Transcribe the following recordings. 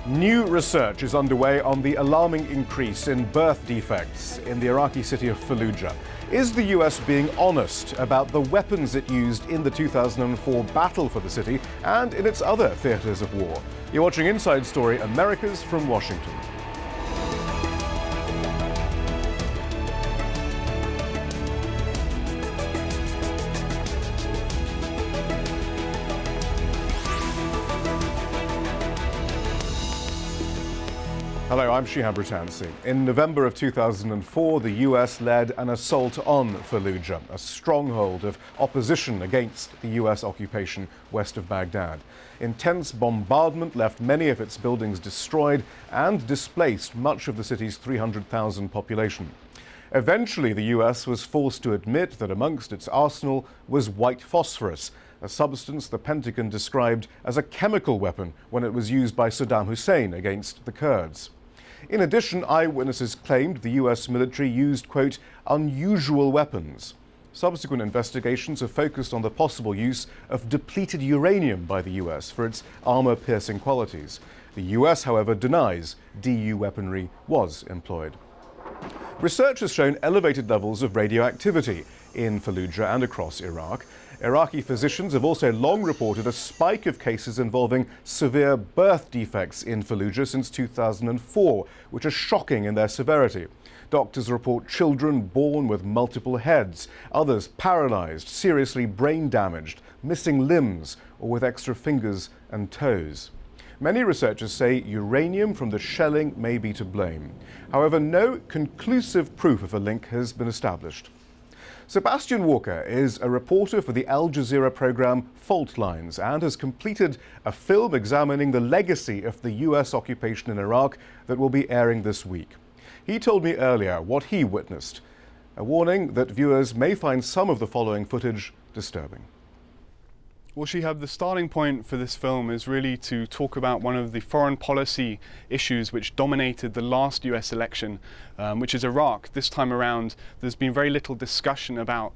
New research is underway on the alarming increase in birth defects in the Iraqi city of Fallujah. Is the US being honest about the weapons it used in the 2004 battle for the city and in its other theaters of war? You're watching Inside Story Americas from Washington. Hello, I'm Shihab Ratansi. In November of 2004, the US led an assault on Fallujah, a stronghold of opposition against the US occupation west of Baghdad. Intense bombardment left many of its buildings destroyed and displaced much of the city's 300,000 population. Eventually, the US was forced to admit that amongst its arsenal was white phosphorus, a substance the Pentagon described as a chemical weapon when it was used by Saddam Hussein against the Kurds. In addition, eyewitnesses claimed the US military used, quote, unusual weapons. Subsequent investigations have focused on the possible use of depleted uranium by the US for its armor-piercing qualities. The US, however, denies DU weaponry was employed. Research has shown elevated levels of radioactivity in Fallujah and across Iraq. Iraqi physicians have also long reported a spike of cases involving severe birth defects in Fallujah since 2004, which are shocking in their severity. Doctors report children born with multiple heads, others paralyzed, seriously brain damaged, missing limbs, or with extra fingers and toes. Many researchers say uranium from the shelling may be to blame. However, no conclusive proof of a link has been established. Sebastian Walker is a reporter for the Al Jazeera program Fault Lines and has completed a film examining the legacy of the US occupation in Iraq that will be airing this week. He told me earlier what he witnessed, a warning that viewers may find some of the following footage disturbing. Well, Shihab, the starting point for this film is really to talk about one of the foreign policy issues which dominated the last US election, which is Iraq. This time around, there's been very little discussion about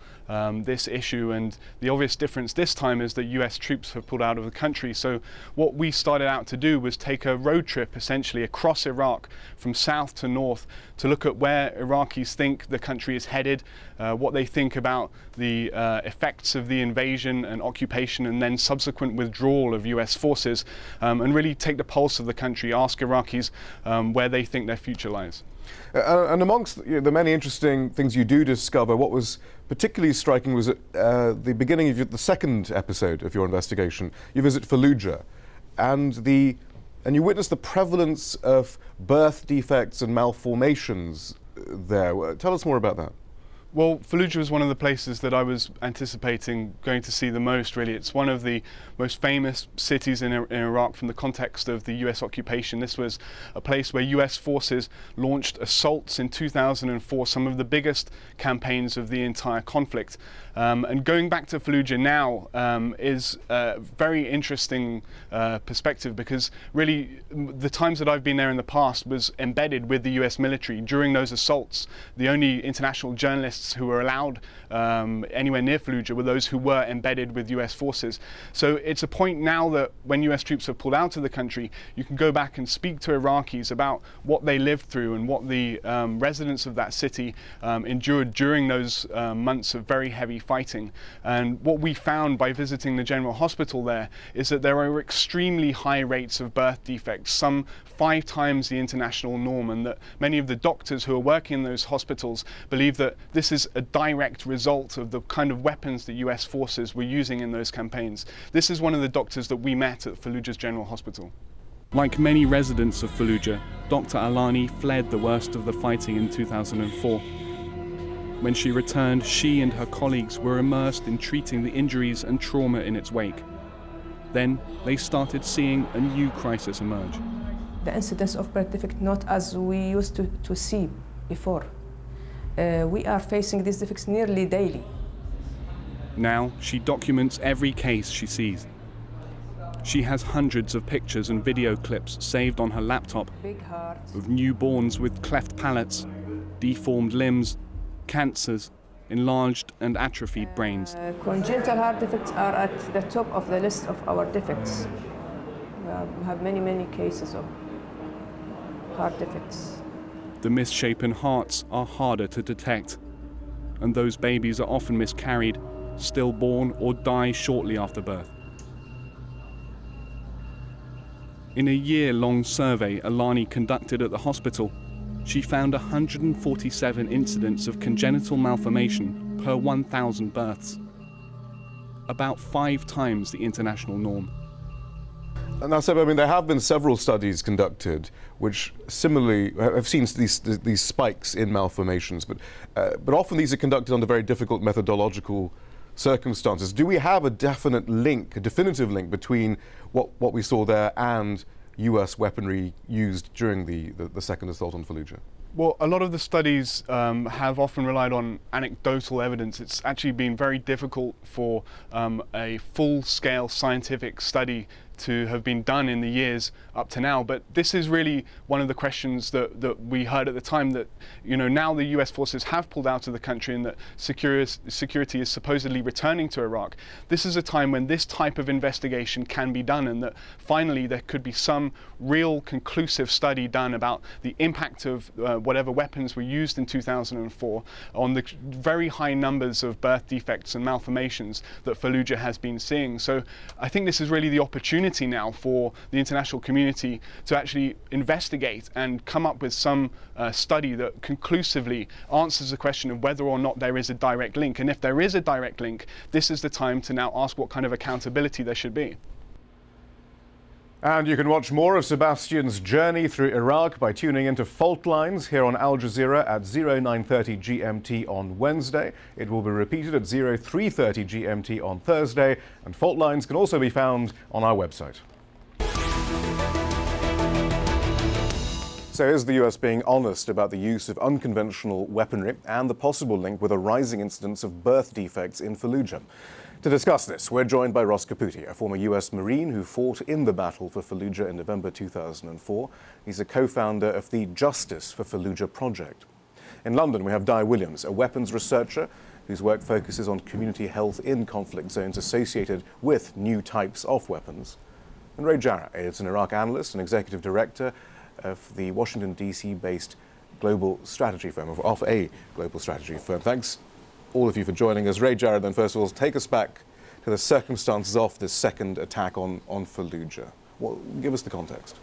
this issue, and the obvious difference this time is that US troops have pulled out of the country. So what we started out to do was take a road trip essentially across Iraq from south to north to look at where Iraqis think the country is headed, what they think about the effects of the invasion and occupation and then subsequent withdrawal of US forces, and really take the pulse of the country, ask Iraqis where they think their future lies. And amongst the many interesting things you do discover, what was particularly striking was at the beginning of the second episode of your investigation. You visit Fallujah and you witness the prevalence of birth defects and malformations there. Tell us more about that. Well, Fallujah was one of the places that I was anticipating going to see the most, really. It's one of the most famous cities in Iraq from the context of the US occupation. This was a place where US forces launched assaults in 2004, some of the biggest campaigns of the entire conflict. And going back to Fallujah now is a very interesting perspective, because really the times that I've been there in the past was embedded with the US military. During those assaults, the only international journalists who were allowed anywhere near Fallujah were those who were embedded with US forces. So it's a point now that when US troops have pulled out of the country, you can go back and speak to Iraqis about what they lived through and what the residents of that city endured during those months of very heavy fighting. And what we found by visiting the General Hospital there is that there are extremely high rates of birth defects, some 5 times the international norm, and that many of the doctors who are working in those hospitals believe that this is a direct result of the kind of weapons that US forces were using in those campaigns. This is one of the doctors that we met at Fallujah's General Hospital. Like many residents of Fallujah, Dr. Alani fled the worst of the fighting in 2004. When she returned, she and her colleagues were immersed in treating the injuries and trauma in its wake. Then they started seeing a new crisis emerge. The incidence of birth defect not as we used to see before. We are facing these defects nearly daily. Now she documents every case she sees. She has hundreds of pictures and video clips saved on her laptop of newborns with cleft palates, deformed limbs, cancers, enlarged and atrophied brains. Congenital heart defects are at the top of the list of our defects. We have many cases of heart defects. The misshapen hearts are harder to detect, and those babies are often miscarried, stillborn, or die shortly after birth. In a year-long survey Alani conducted at the hospital, she found 147 incidents of congenital malformation per 1,000 births, about 5 times the international norm. And now, Seb, I mean, there have been several studies conducted which similarly have seen these spikes in malformations, but often these are conducted under very difficult methodological circumstances. Do we have a definite link, a definitive link between what we saw there and US weaponry used during the second assault on Fallujah? Well, a lot of the studies have often relied on anecdotal evidence. It's actually been very difficult for a full-scale scientific study to have been done in the years up to now. But this is really one of the questions that we heard at the time, that, you know, now the US forces have pulled out of the country and that security is supposedly returning to Iraq. This is a time when this type of investigation can be done, and that finally there could be some real conclusive study done about the impact of whatever weapons were used in 2004 on the very high numbers of birth defects and malformations that Fallujah has been seeing. So I think this is really the opportunity now for the international community to actually investigate and come up with some study that conclusively answers the question of whether or not there is a direct link. And if there is a direct link, this is the time to now ask what kind of accountability there should be. And you can watch more of Sebastian's journey through Iraq by tuning into Fault Lines here on Al Jazeera at 09:30 GMT on Wednesday. It will be repeated at 03:30 GMT on Thursday, and Fault Lines can also be found on our website. So is the US being honest about the use of unconventional weaponry and the possible link with a rising incidence of birth defects in Fallujah? To discuss this, we're joined by Ross Caputi, a former US Marine who fought in the battle for Fallujah in November 2004. He's a co-founder of the Justice for Fallujah project. In London, we have Dai Williams, a weapons researcher whose work focuses on community health in conflict zones associated with new types of weapons. And Raed Jarrar is an Iraq analyst and executive director of the Washington, D.C.-based global strategy firm, of a global strategy firm. Thanks, all of you, for joining us. Raed Jarrar, then, first of all, take us back to the circumstances of this second attack on Fallujah. Well, give us the context.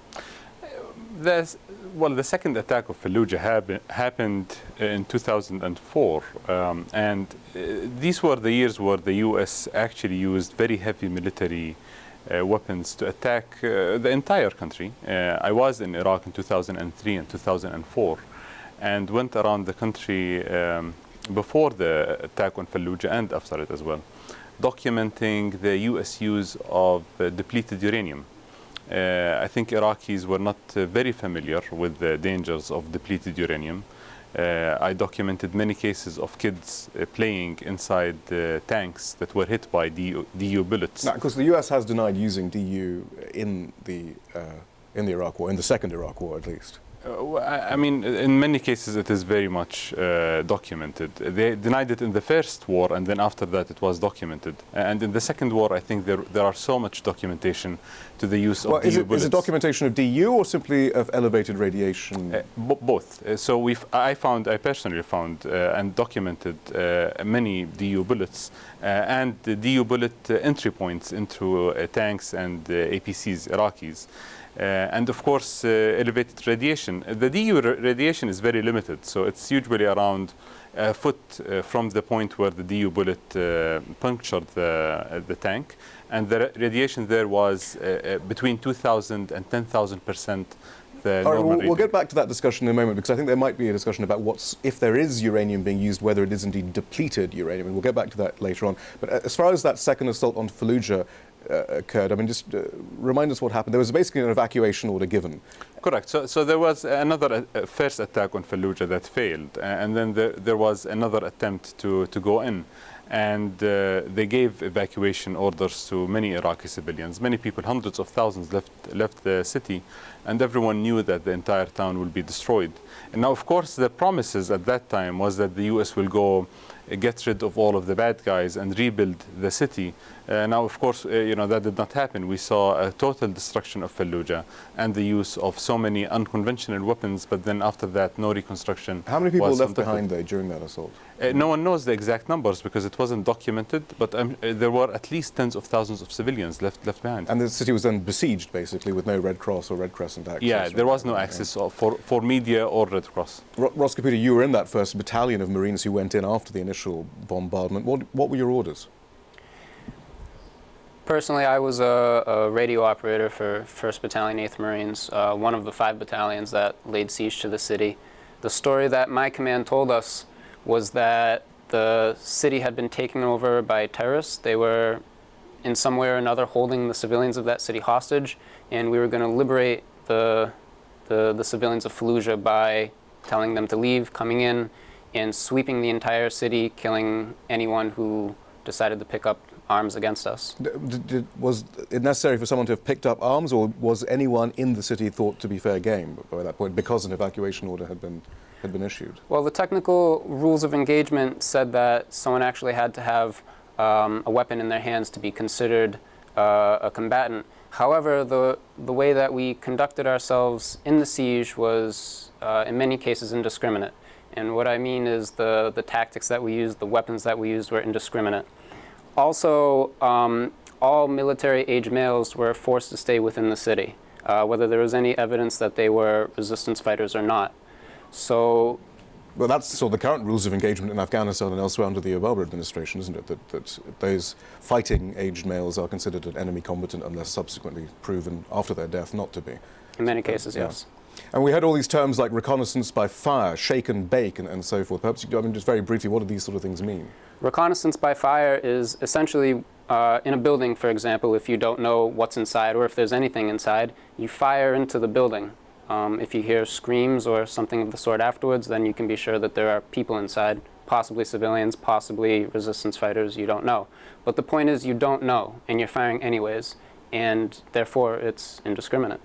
Well, the second attack of Fallujah happened in 2004, and these were the years where the U.S. actually used very heavy military weapons to attack the entire country. I was in Iraq in 2003 and 2004 and went around the country before the attack on Fallujah and after it as well, documenting the U.S. use of depleted uranium. I think Iraqis were not very familiar with the dangers of depleted uranium. I documented many cases of kids playing inside tanks that were hit by DU bullets. Now, because the US has denied using DU in the Iraq War, in the second Iraq War at least. I mean, in many cases it is very much documented. They denied it in the first war, and then after that it was documented. And in the second war, I think there are so much documentation to the use of DU bullets. Is it documentation of DU or simply of elevated radiation? Both. So I personally found and documented many DU bullets and the DU bullet entry points into tanks and APCs, Iraqis. And of course, elevated radiation. The DU radiation is very limited, so it's usually around a foot from the point where the DU bullet punctured the tank. And the radiation there was between 2,000 and 10,000% the normal. We'll get back to that discussion in a moment, because I think there might be a discussion about if there is uranium being used, whether it is indeed depleted uranium, and we'll get back to that later on. But as far as that second assault on Fallujah occurred, I mean, just remind us what happened. There was basically an evacuation order given. Correct. So there was another first attack on Fallujah that failed, and then there was another attempt to go in. And they gave evacuation orders to many Iraqi civilians. Many people, hundreds of thousands, left the city, and everyone knew that the entire town will be destroyed. And now, of course, the promises at that time was that the U.S. will go get rid of all of the bad guys and rebuild the city. Now, of course, that did not happen. We saw a total destruction of Fallujah and the use of so many unconventional weapons, but then after that, no reconstruction. How many people were left behind there during that assault? No one knows the exact numbers because it wasn't documented, but there were at least tens of thousands of civilians left behind. And the city was then besieged, basically, with no Red Cross or Red Crescent access? Yeah, there was no access for media or Red Cross. Ross Caputi, you were in that first battalion of Marines who went in after the initial bombardment. What were your orders? Personally, I was a radio operator for 1st Battalion, 8th Marines, one of the 5 battalions that laid siege to the city. The story that my command told us was that the city had been taken over by terrorists. They were, in some way or another, holding the civilians of that city hostage, and we were going to liberate the civilians of Fallujah by telling them to leave, coming in, and sweeping the entire city, killing anyone who decided to pick up arms against us. Was it necessary for someone to have picked up arms, or was anyone in the city thought to be fair game by that point because an evacuation order had been issued? Well, the technical rules of engagement said that someone actually had to have a weapon in their hands to be considered a combatant. However, the way that we conducted ourselves in the siege was, in many cases, indiscriminate. And what I mean is the tactics that we used, the weapons that we used were indiscriminate. Also, all military-age males were forced to stay within the city, whether there was any evidence that they were resistance fighters or not. So, well, that's sort of the current rules of engagement in Afghanistan and elsewhere under the Obama administration, isn't it? That those fighting aged males are considered an enemy combatant unless subsequently proven after their death not to be. In many cases, yes. And we had all these terms like reconnaissance by fire, shake and bake, and so forth. Perhaps, just very briefly, what do these sort of things mean? Reconnaissance by fire is essentially in a building, for example, if you don't know what's inside or if there's anything inside, you fire into the building. If you hear screams or something of the sort afterwards, then you can be sure that there are people inside, possibly civilians, possibly resistance fighters, you don't know. But the point is you don't know, and you're firing anyways, and therefore it's indiscriminate.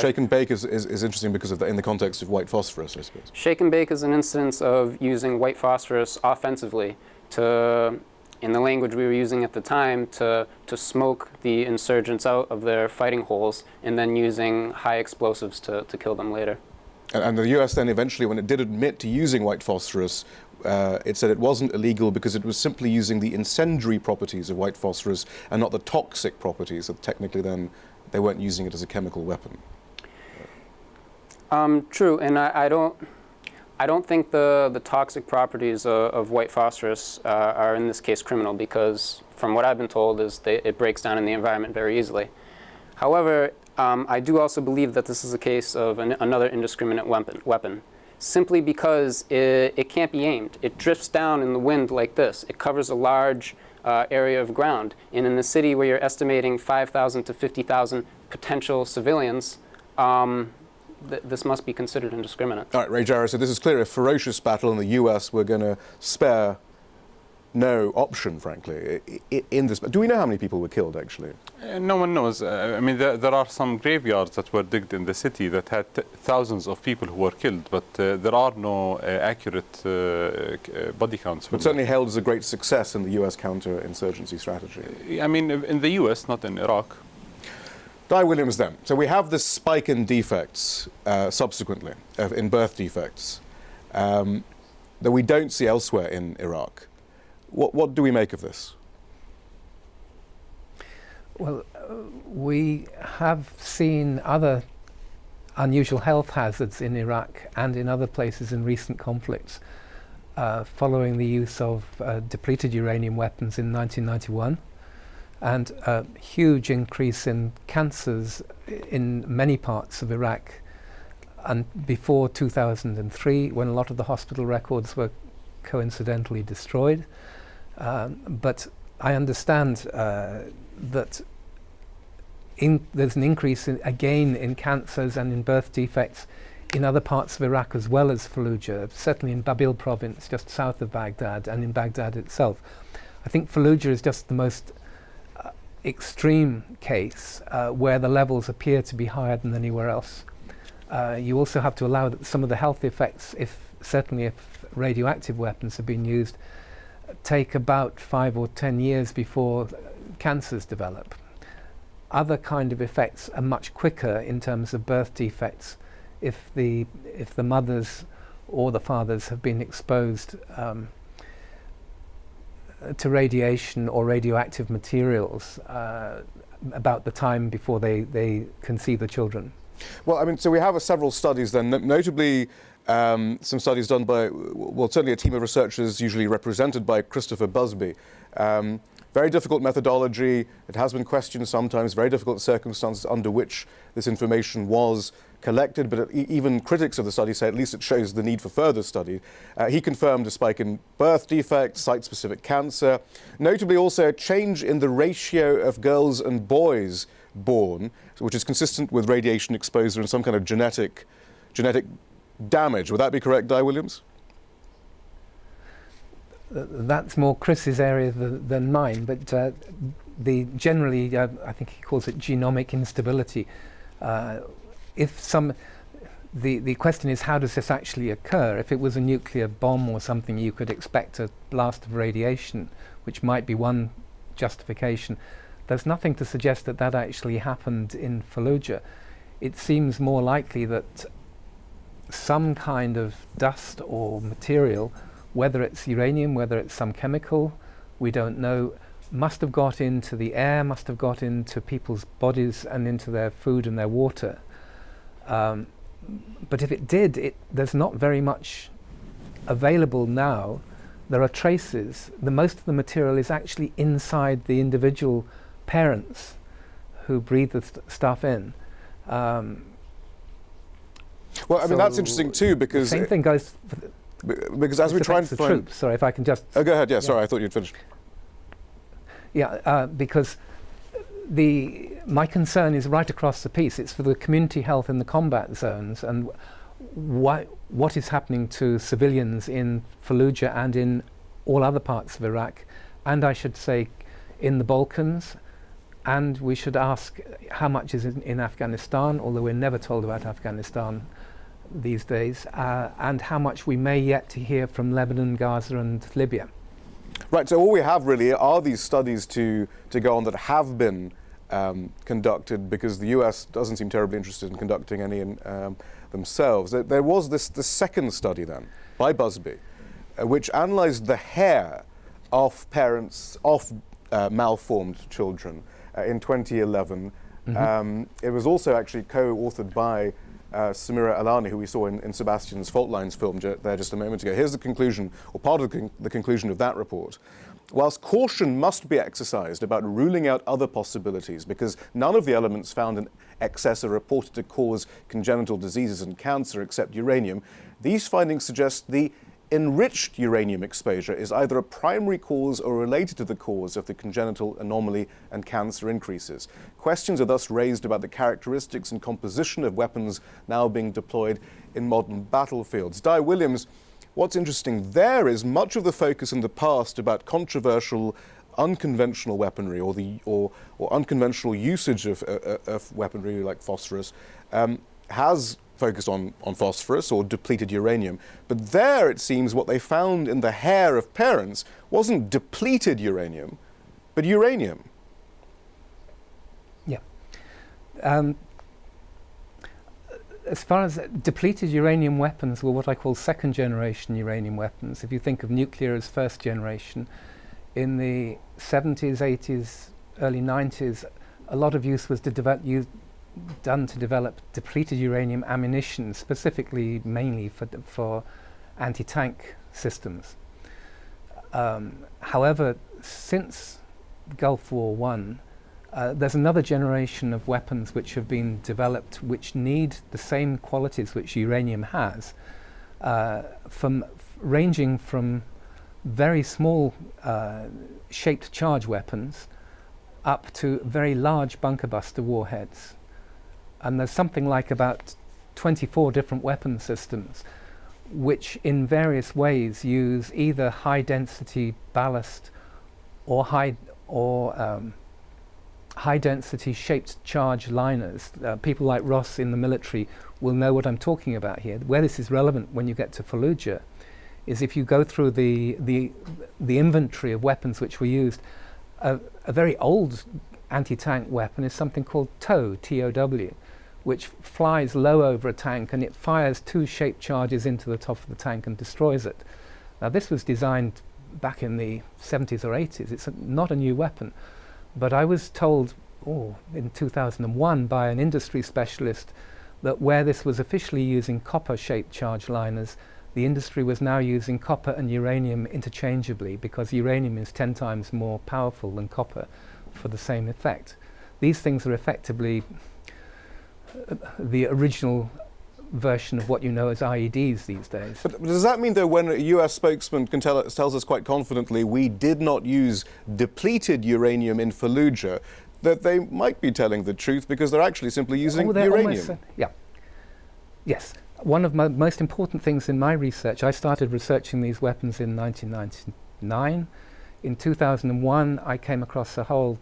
Shake and bake is interesting because of in the context of white phosphorus, I suppose. Shake and bake is an instance of using white phosphorus offensively to, in the language we were using at the time, to smoke the insurgents out of their fighting holes and then using high explosives to kill them later. And the US then eventually, when it did admit to using white phosphorus, it said it wasn't illegal because it was simply using the incendiary properties of white phosphorus and not the toxic properties. So technically then they weren't using it as a chemical weapon. True, and I don't think the toxic properties of white phosphorus are in this case criminal because, from what I've been told, it breaks down in the environment very easily. However, I do also believe that this is a case of another indiscriminate weapon, simply because it can't be aimed. It drifts down in the wind like this. It covers a large area of ground, and in the city where you're estimating 5,000 to 50,000 potential civilians, this must be considered indiscriminate. All right, Raed Jarrar, so this is clearly a ferocious battle, and the US were going to spare no option, frankly, in this. Do we know how many people were killed, actually? No one knows. I mean, there are some graveyards that were digged in the city that had thousands of people who were killed, but there are no accurate body counts. But certainly held as a great success in the US counter-insurgency strategy. I mean, in the US, not in Iraq. Dai Williams, then. So we have this spike in defects subsequently, in birth defects, that we don't see elsewhere in Iraq. What do we make of this? Well, we have seen other unusual health hazards in Iraq and in other places in recent conflicts following the use of depleted uranium weapons in 1991. And a huge increase in cancers in many parts of Iraq, and before 2003, when a lot of the hospital records were coincidentally destroyed. But I understand that there's an increase again in cancers and in birth defects in other parts of Iraq as well as Fallujah, certainly in Babil province, just south of Baghdad, and in Baghdad itself. I think Fallujah is just the most extreme case where the levels appear to be higher than anywhere else. You also have to allow that some of the health effects, certainly if radioactive weapons have been used, take about 5 or 10 years before cancers develop. Other kind of effects are much quicker in terms of birth defects if the mothers or the fathers have been exposed to radiation or radioactive materials about the time before they conceive the children. Well, I mean, so we have several studies then, notably some studies done by, well, certainly a team of researchers usually represented by Christopher Busby. Very difficult methodology. It has been questioned sometimes, very difficult circumstances under which this information was collected, but even critics of the study say at least it shows the need for further study. He confirmed a spike in birth defects, site-specific cancer, notably also a change in the ratio of girls and boys born, which is consistent with radiation exposure and some kind of genetic damage. Would that be correct, Dai Williams? That's more Chris's area than mine, but generally, I think he calls it genomic instability. The question is, how does this actually occur? If it was a nuclear bomb or something, you could expect a blast of radiation, which might be one justification. There's nothing to suggest that that actually happened in Fallujah. It seems more likely that some kind of dust or material, whether it's uranium, whether it's some chemical, we don't know, must have got into the air, must have got into people's bodies and into their food and their water. But if it did, there's not very much available now. There are traces. Most of the material is actually inside the individual parents who breathe the stuff in. Well, I mean, that's interesting too, because the same thing goes because as we try and find troops. Sorry, if I can just. Oh, go ahead. Yeah, yeah. Sorry, I thought you'd finished. Yeah, because my concern is right across the piece. It's for the community health in the combat zones and what is happening to civilians in Fallujah and in all other parts of Iraq, and I should say in the Balkans. And we should ask how much is in Afghanistan, although we're never told about Afghanistan these days, and how much we may yet to hear from Lebanon, Gaza and Libya. Right, so all we have really are these studies to go on that have been conducted, because the US doesn't seem terribly interested in conducting any themselves. There was this second study then, by Busby, which analysed the hair of parents of malformed children in 2011. Mm-hmm. It was also actually co-authored by Samira Alani, who we saw in Sebastian's Fault Lines film there just a moment ago. Here's the conclusion, or part of the conclusion of that report. Whilst caution must be exercised about ruling out other possibilities, because none of the elements found in excess are reported to cause congenital diseases and cancer except uranium, these findings suggest the enriched uranium exposure is either a primary cause or related to the cause of the congenital anomaly and cancer increases. Questions are thus raised about the characteristics and composition of weapons now being deployed in modern battlefields. Dai Williams, what's interesting there is much of the focus in the past about controversial, unconventional weaponry or unconventional usage of weaponry like phosphorus has focused on phosphorus or depleted uranium. But there, it seems, what they found in the hair of parents wasn't depleted uranium, but uranium. Yeah. As far as depleted uranium weapons were what I call second-generation uranium weapons. If you think of nuclear as first generation, in the 70s, 80s, early 90s, a lot of use was done to develop depleted uranium ammunition, specifically mainly for anti-tank systems. However, since Gulf War I, there's another generation of weapons which have been developed which need the same qualities which uranium has, ranging from very small shaped charge weapons up to very large bunker buster warheads. And there's something like about 24 different weapon systems which in various ways use either high density ballast or high density shaped charge liners. People like Ross in the military will know what I'm talking about here. Where this is relevant when you get to Fallujah is if you go through the inventory of weapons which were used, a very old anti-tank weapon is something called TOW, T-O-W, which flies low over a tank and it fires 2 shaped charges into the top of the tank and destroys it. Now this was designed back in the 70s or 80s. It's not a new weapon. But I was told in 2001 by an industry specialist that where this was officially using copper-shaped charge liners, the industry was now using copper and uranium interchangeably because uranium is 10 times more powerful than copper for the same effect. These things are effectively the original version of what you know as IEDs these days. But does that mean, though, when a US spokesman tells us quite confidently we did not use depleted uranium in Fallujah, that they might be telling the truth because they're actually simply using uranium? Yeah. Yes. One of my most important things in my research, I started researching these weapons in 1999. In 2001, I came across a whole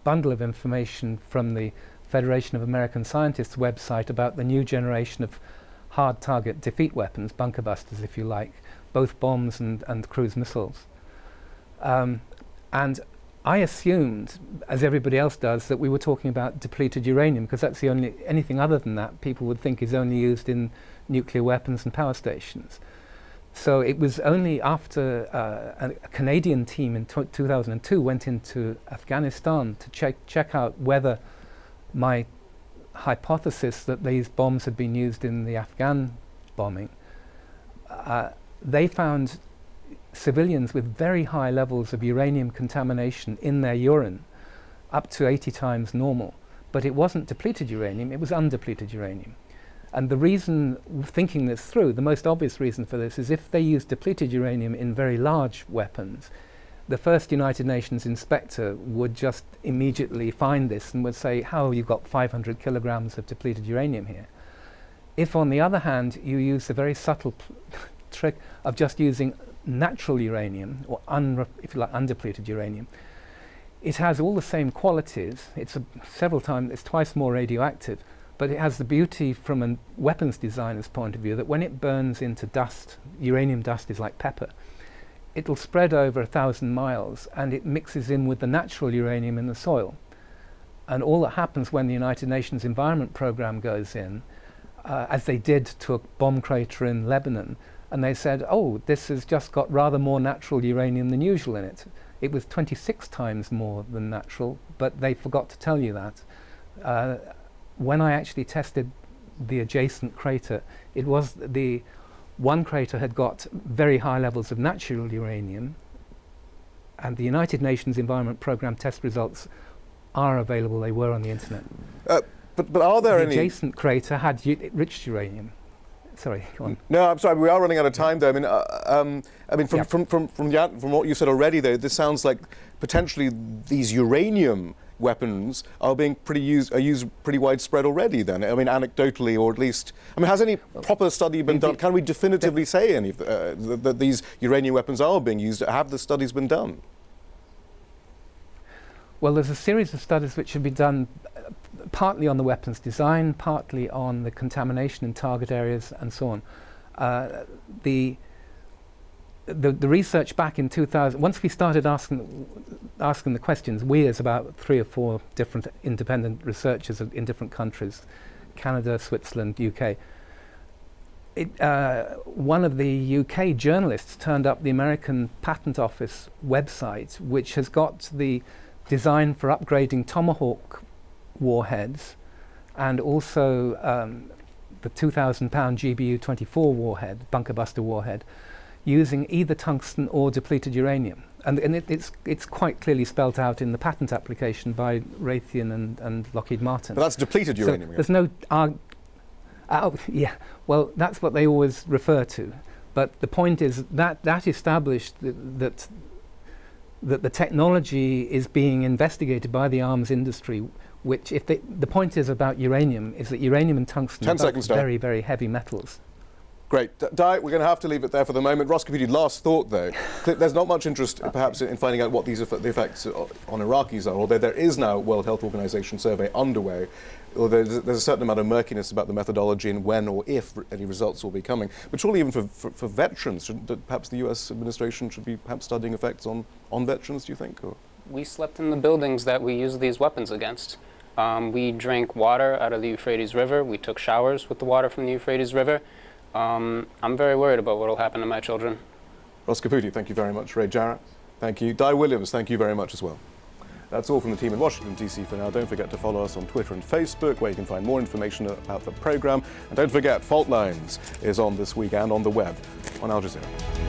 bundle of information from the Federation of American Scientists website about the new generation of hard target defeat weapons, bunker busters if you like, both bombs and cruise missiles. And I assumed, as everybody else does, that we were talking about depleted uranium because that's the only, anything other than that people would think is only used in nuclear weapons and power stations. So it was only after a Canadian team in 2002 went into Afghanistan to check out whether my hypothesis that these bombs had been used in the Afghan bombing, they found civilians with very high levels of uranium contamination in their urine, up to 80 times normal. But it wasn't depleted uranium, it was undepleted uranium. And the reason, thinking this through, the most obvious reason for this is if they use depleted uranium in very large weapons, the first United Nations inspector would just immediately find this and would say, how you've got 500 kilograms of depleted uranium here. If, on the other hand, you use the very subtle trick of just using natural uranium, or if you like, undepleted uranium, it has all the same qualities. It's it's twice more radioactive, but it has the beauty from a weapons designer's point of view that when it burns into dust, uranium dust is like pepper, it'll spread over 1,000 miles and it mixes in with the natural uranium in the soil. And all that happens when the United Nations Environment Programme goes in, as they did to a bomb crater in Lebanon, and they said, oh, this has just got rather more natural uranium than usual in it. It was 26 times more than natural, but they forgot to tell you that. When I actually tested the adjacent crater, it was the one crater had got very high levels of natural uranium, and the United Nations Environment Programme test results are available. They were on the internet. But are there any... The adjacent crater had enriched uranium. Sorry, go on. No, I'm sorry, we are running out of time, though. From what you said already, though, this sounds like potentially these uranium weapons are being used pretty widespread already. Then, I mean, anecdotally, or at least, I mean, has any proper study been done? Can we definitively say that these uranium weapons are being used? Have the studies been done? Well, there's a series of studies which have been done partly on the weapons design, partly on the contamination in target areas, and so on. The research back in 2000, once we started asking the questions, we as about 3 or 4 different independent researchers in different countries, Canada, Switzerland, UK. One of the UK journalists turned up the American Patent Office website, which has got the design for upgrading Tomahawk warheads and also the 2,000-pound GBU-24 warhead, bunker buster warhead, using either tungsten or depleted uranium. And it's quite clearly spelt out in the patent application by Raytheon and Lockheed Martin. But that's depleted uranium. So there's no... yeah, well, that's what they always refer to. But the point is that established that the technology is being investigated by the arms industry, which, the point is about uranium, is that uranium and tungsten are both very, very heavy metals. Great. Dai, we're going to have to leave it there for the moment. Ross Caputi, last thought, though. There's not much interest, perhaps, in finding out what the effects on Iraqis are, although there is now a World Health Organization survey underway. Although there's a certain amount of murkiness about the methodology and when or if any results will be coming. But surely even for veterans, perhaps the US administration should be perhaps studying effects on veterans, do you think? Or? We slept in the buildings that we use these weapons against. We drank water out of the Euphrates River. We took showers with the water from the Euphrates River. I'm very worried about what will happen to my children. Ross Caputi, thank you very much. Raed Jarrar, thank you. Dai Williams, thank you very much as well. That's all from the team in Washington, D.C. for now. Don't forget to follow us on Twitter and Facebook, where you can find more information about the programme. And don't forget, Fault Lines is on this week and on the web on Al Jazeera.